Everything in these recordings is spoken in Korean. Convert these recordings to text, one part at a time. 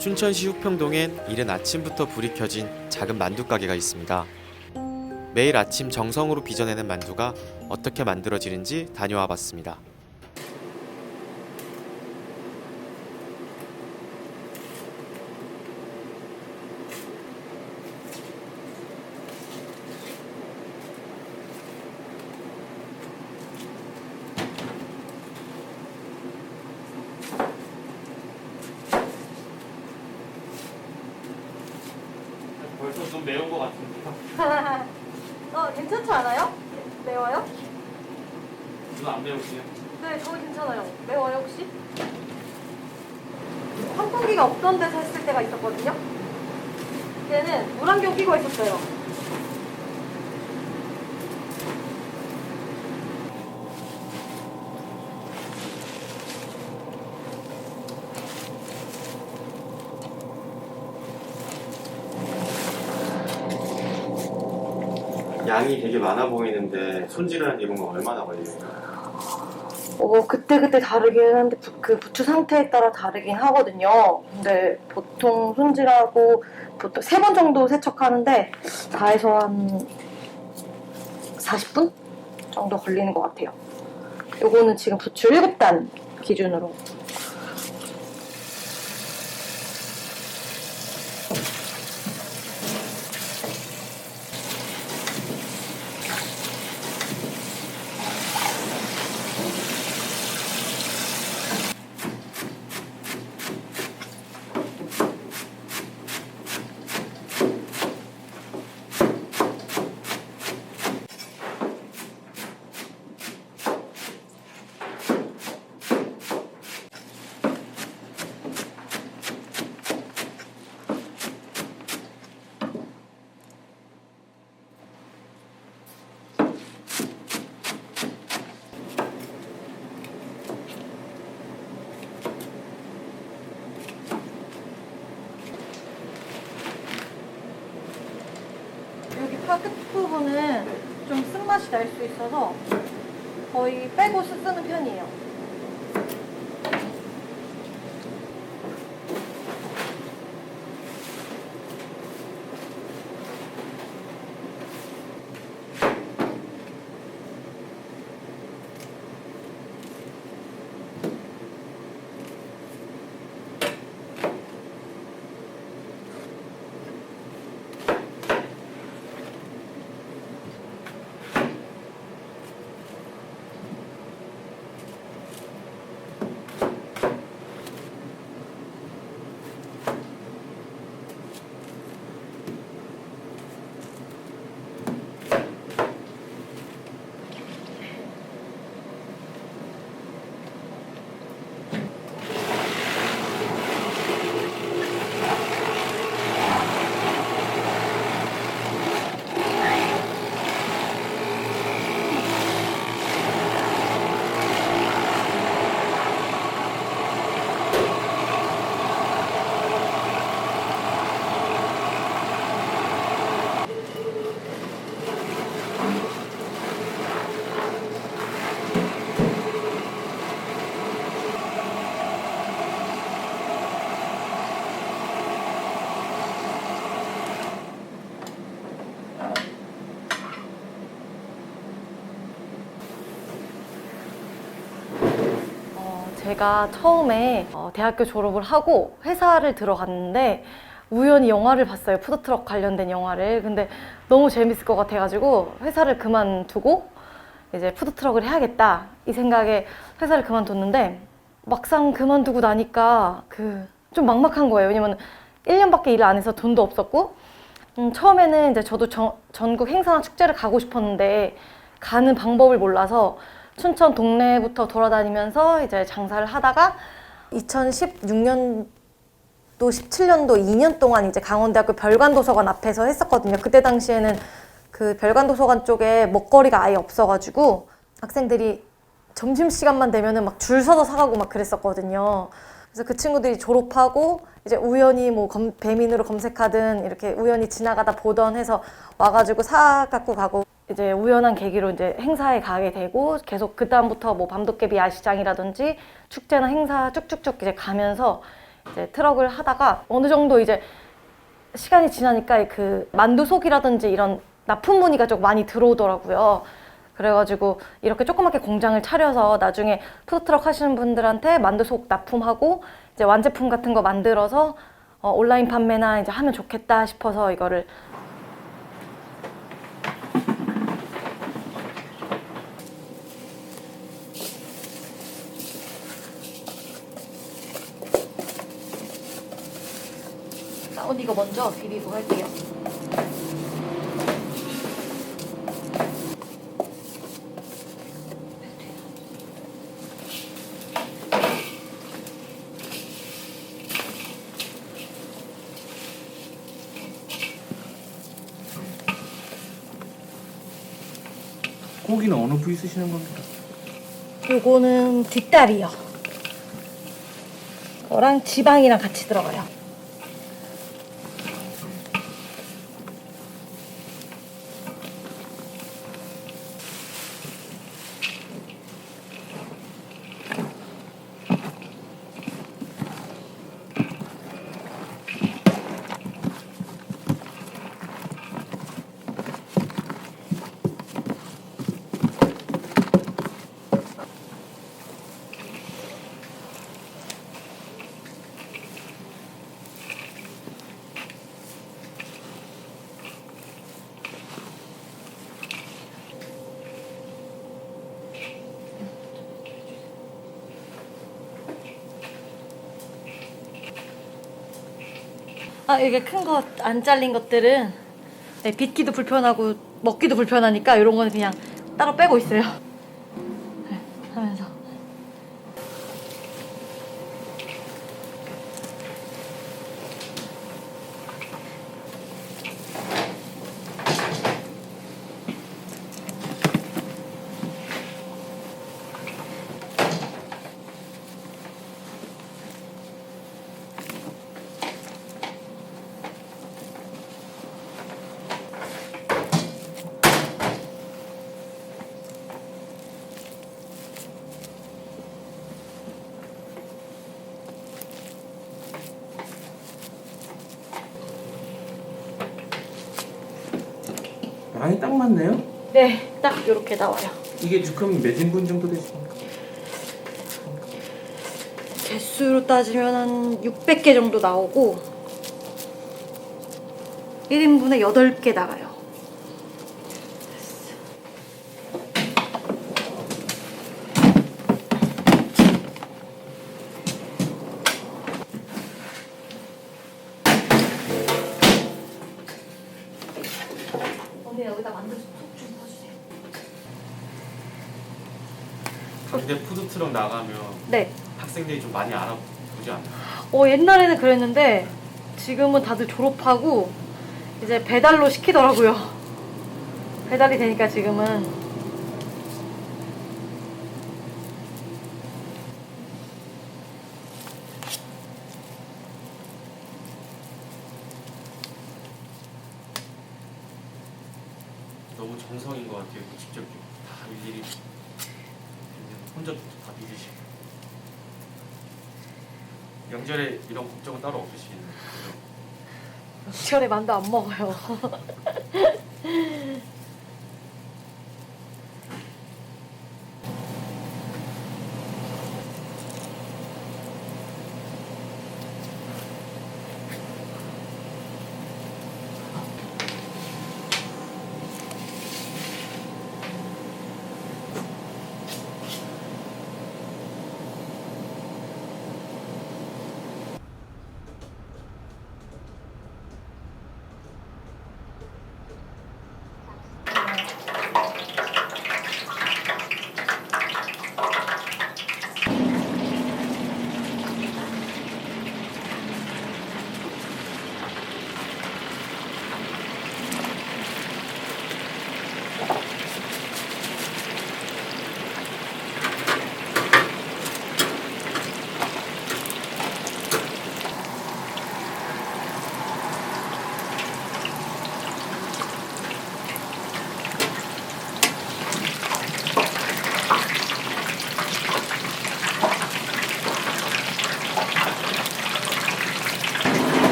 춘천시 후평동엔 이른 아침부터 불이 켜진 작은 만두 가게가 있습니다. 매일 아침 정성으로 빚어내는 만두가 어떻게 만들어지는지 다녀와 봤습니다. 벌써 좀 매운 것 같은데요? 괜찮지 않아요? 매워요? 누나 안 매우세요? 네, 저 괜찮아요. 매워요, 혹시? 선풍기가 없던 데서 했을 때가 있었거든요? 그때는 물안경 끼고 했었어요. 양이 되게 많아 보이는데 손질하는 이런 건 얼마나 걸려요? 그때그때 다르긴 한데 그 부추 상태에 따라 다르긴 하거든요. 근데 보통 손질하고 보통 3번 정도 세척하는데 다 해서 한 40분 정도 걸리는 것 같아요. 요거는 지금 부추 7단 기준으로. 여기 파 끝부분은 좀 쓴맛이 날 수 있어서 거의 빼고 쓰는 편이에요. 제가 처음에 대학교 졸업을 하고 회사를 들어갔는데 우연히 영화를 봤어요. 푸드트럭 관련된 영화를. 근데 너무 재밌을 것 같아가지고 회사를 그만두고 이제 푸드트럭을 해야겠다 이 생각에 회사를 그만뒀는데 막상 그만두고 나니까 좀 막막한 거예요. 왜냐면 1년밖에 일을 안 해서 돈도 없었고 처음에는 이제 저도 전국 행사나 축제를 가고 싶었는데 가는 방법을 몰라서 춘천 동네부터 돌아다니면서 이제 장사를 하다가 2016년도, 17년도 2년 동안 이제 강원대학교 별관도서관 앞에서 했었거든요. 그때 당시에는 그 별관도서관 쪽에 먹거리가 아예 없어가지고 학생들이 점심시간만 되면은 막 줄 서서 사가고 막 그랬었거든요. 그래서 그 친구들이 졸업하고 이제 우연히 뭐 배민으로 검색하든 이렇게 우연히 지나가다 보던 해서 와가지고 사갖고 가고 이제 우연한 계기로 이제 행사에 가게 되고 계속 그다음부터 뭐 밤도깨비 야시장이라든지 축제나 행사 쭉쭉쭉 이제 가면서 이제 트럭을 하다가 어느 정도 이제 시간이 지나니까 그 만두 속이라든지 이런 납품 문의가 좀 많이 들어오더라고요. 그래가지고 이렇게 조그맣게 공장을 차려서 나중에 푸드트럭 하시는 분들한테 만두 속 납품하고 이제 완제품 같은 거 만들어서 온라인 판매나 이제 하면 좋겠다 싶어서 이거를 언니 이거 먼저 비비고 할게요. 고기는 어느 부위 쓰시는 겁니까? 요거는 뒷다리요. 그거랑 지방이랑 같이 들어가요. 이게 큰 거 안 잘린 것들은 네, 빚기도 불편하고 먹기도 불편하니까 이런 거는 그냥 따로 빼고 있어요. 네, 하면서. 양이 딱 맞네요? 네, 딱 이렇게 나와요. 이게 지금 몇 인분 정도 되십니까? 개수로 따지면 한 600개 정도 나오고 1인분에 8개 나가요. 언니 여기다 만두 속좀 퍼주세요. 근데 푸드트럭 나가면 네. 학생들이 좀 많이 알아보지 않나요? 옛날에는 그랬는데 지금은 다들 졸업하고 이제 배달로 시키더라고요. 배달이 되니까 지금은. 너무 정성인 것 같아요. 직접 다 일일이 혼자 다 비비시고. 명절에 이런 걱정은 따로 없으시겠네요. 명절에 만두 안 먹어요.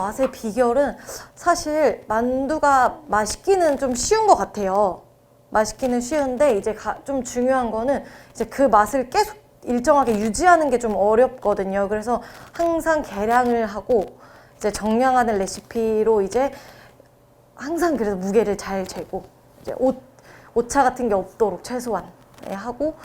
맛의 비결은 사실 만두가 맛있기는 좀 쉬운 것 같아요. 맛있기는 쉬운데 이제 좀 중요한 거는 이제 그 맛을 계속 일정하게 유지하는 게 좀 어렵거든요. 그래서 항상 계량을 하고 이제 정량하는 레시피로 이제 항상 그래서 무게를 잘 재고 이제 오차 같은 게 없도록 최소한 하고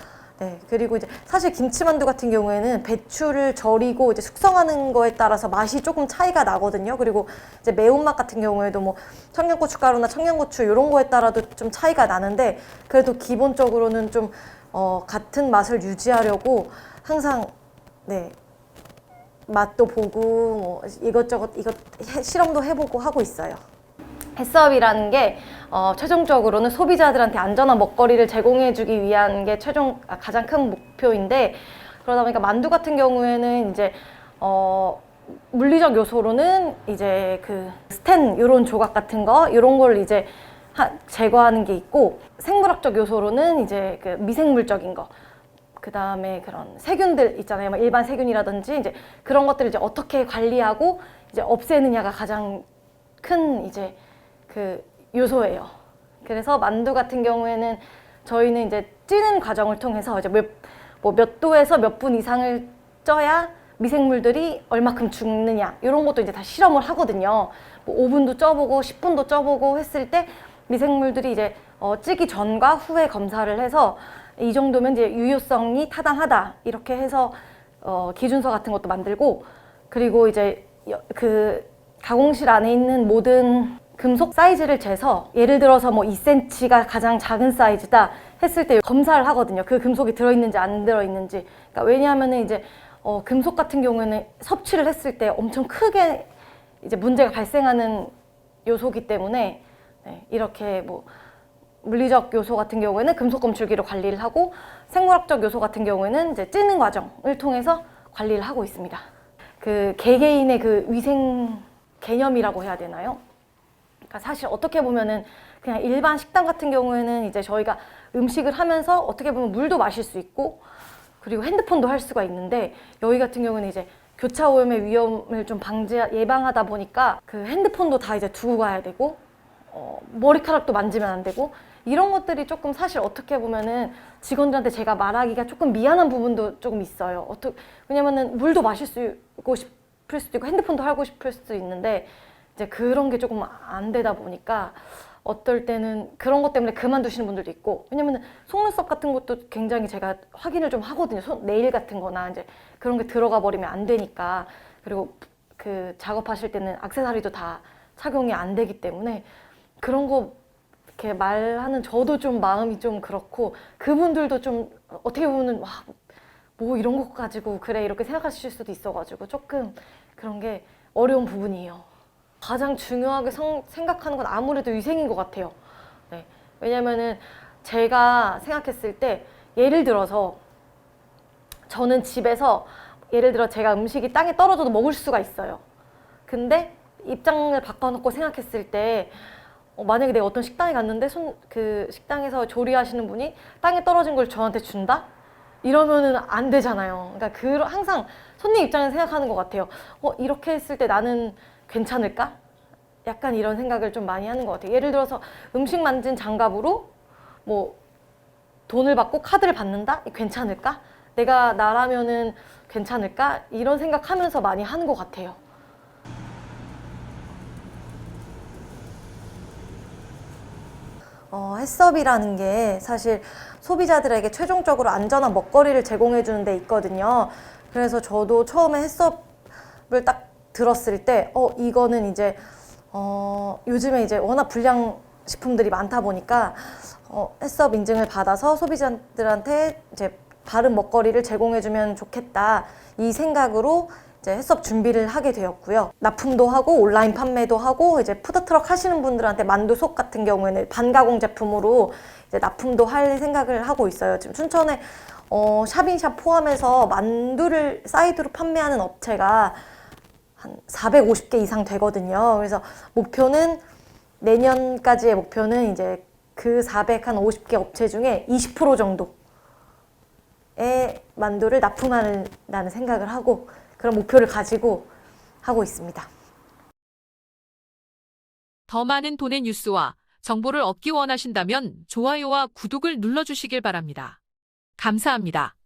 네, 그리고 이제 사실 김치만두 같은 경우에는 배추를 절이고 이제 숙성하는 거에 따라서 맛이 조금 차이가 나거든요. 그리고 이제 매운맛 같은 경우에도 뭐 청양고춧가루나 청양고추 이런 거에 따라도 좀 차이가 나는데 그래도 기본적으로는 좀 같은 맛을 유지하려고 항상 네, 맛도 보고 뭐 이것저것 실험도 해보고 하고 있어요. 해썹이라는 게 최종적으로는 소비자들한테 안전한 먹거리를 제공해주기 위한 게 가장 큰 목표인데 그러다 보니까 만두 같은 경우에는 이제 물리적 요소로는 이제 그 스텐 이런 조각 같은 거 이런 걸 이제 제거하는 게 있고 생물학적 요소로는 이제 그 미생물적인 거 그 다음에 그런 세균들 있잖아요. 뭐 일반 세균이라든지 이제 그런 것들을 이제 어떻게 관리하고 이제 없애느냐가 가장 큰 이제 그 요소예요. 그래서 만두 같은 경우에는 저희는 이제 찌는 과정을 통해서 이제 몇 도에서 몇 분 이상을 쪄야 미생물들이 얼마큼 죽느냐 이런 것도 이제 다 실험을 하거든요. 뭐 5분도 쪄보고 10분도 쪄보고 했을 때 미생물들이 이제 찌기 전과 후에 검사를 해서 이 정도면 이제 유효성이 타당하다 이렇게 해서 기준서 같은 것도 만들고 그리고 이제 그 가공실 안에 있는 모든 금속 사이즈를 재서 예를 들어서 뭐 2cm가 가장 작은 사이즈다 했을 때 검사를 하거든요. 그 금속이 들어있는지 안 들어있는지. 그러니까 왜냐하면은 이제 금속 같은 경우에는 섭취를 했을 때 엄청 크게 이제 문제가 발생하는 요소기 때문에 네, 이렇게 뭐 물리적 요소 같은 경우에는 금속 검출기로 관리를 하고 생물학적 요소 같은 경우에는 이제 찌는 과정을 통해서 관리를 하고 있습니다. 그 개개인의 그 위생 개념이라고 해야 되나요? 그러니까 사실 어떻게 보면은 그냥 일반 식당 같은 경우에는 이제 저희가 음식을 하면서 어떻게 보면 물도 마실 수 있고 그리고 핸드폰도 할 수가 있는데 여기 같은 경우는 이제 교차 오염의 위험을 좀 예방하다 보니까 그 핸드폰도 다 이제 두고 가야 되고 머리카락도 만지면 안 되고 이런 것들이 조금 사실 어떻게 보면은 직원들한테 제가 말하기가 조금 미안한 부분도 조금 있어요. 왜냐면은 물도 마시고 싶을 수도 있고 핸드폰도 하고 싶을 수도 있는데 이제 그런 게 조금 안 되다 보니까 어떨 때는 그런 것 때문에 그만두시는 분들도 있고 왜냐면은 속눈썹 같은 것도 굉장히 제가 확인을 좀 하거든요. 네일 같은 거나 이제 그런 게 들어가 버리면 안 되니까 그리고 그 작업하실 때는 액세서리도 다 착용이 안 되기 때문에 그런 거 이렇게 말하는 저도 좀 마음이 좀 그렇고 그분들도 좀 어떻게 보면은 와, 뭐 이런 거 가지고 그래 이렇게 생각하실 수도 있어가지고 조금 그런 게 어려운 부분이에요. 가장 중요하게 생각하는 건 아무래도 위생인 것 같아요. 네. 왜냐면은 제가 생각했을 때 예를 들어서 저는 집에서 예를 들어 제가 음식이 땅에 떨어져도 먹을 수가 있어요. 근데 입장을 바꿔놓고 생각했을 때 만약에 내가 어떤 식당에 갔는데 그 식당에서 조리하시는 분이 땅에 떨어진 걸 저한테 준다? 이러면은 안 되잖아요. 그러니까 항상 손님 입장에서 생각하는 것 같아요. 이렇게 했을 때 나는 괜찮을까? 약간 이런 생각을 좀 많이 하는 것 같아요. 예를 들어서 음식 만진 장갑으로 뭐 돈을 받고 카드를 받는다? 괜찮을까? 내가 나라면은 괜찮을까? 이런 생각하면서 많이 하는 것 같아요. 해썹이라는 게 사실 소비자들에게 최종적으로 안전한 먹거리를 제공해 주는 데 있거든요. 그래서 저도 처음에 해썹을 딱 들었을 때 이거는 이제 요즘에 이제 워낙 불량식품들이 많다 보니까 해썹 인증을 받아서 소비자들한테 이제 바른 먹거리를 제공해 주면 좋겠다 이 생각으로 이제 해썹 준비를 하게 되었고요. 납품도 하고 온라인 판매도 하고 이제 푸드트럭 하시는 분들한테 만두속 같은 경우에는 반가공 제품으로 이제 납품도 할 생각을 하고 있어요. 지금 춘천에 샵인샵 포함해서 만두를 사이드로 판매하는 업체가 한 450개 이상 되거든요. 그래서 목표는 내년까지의 목표는 이제 그 450개 업체 중에 20% 정도의 만두를 납품하는 생각을 하고 그런 목표를 가지고 하고 있습니다. 더 많은 돈의 뉴스와 정보를 얻기 원하신다면 좋아요와 구독을 눌러주시길 바랍니다. 감사합니다.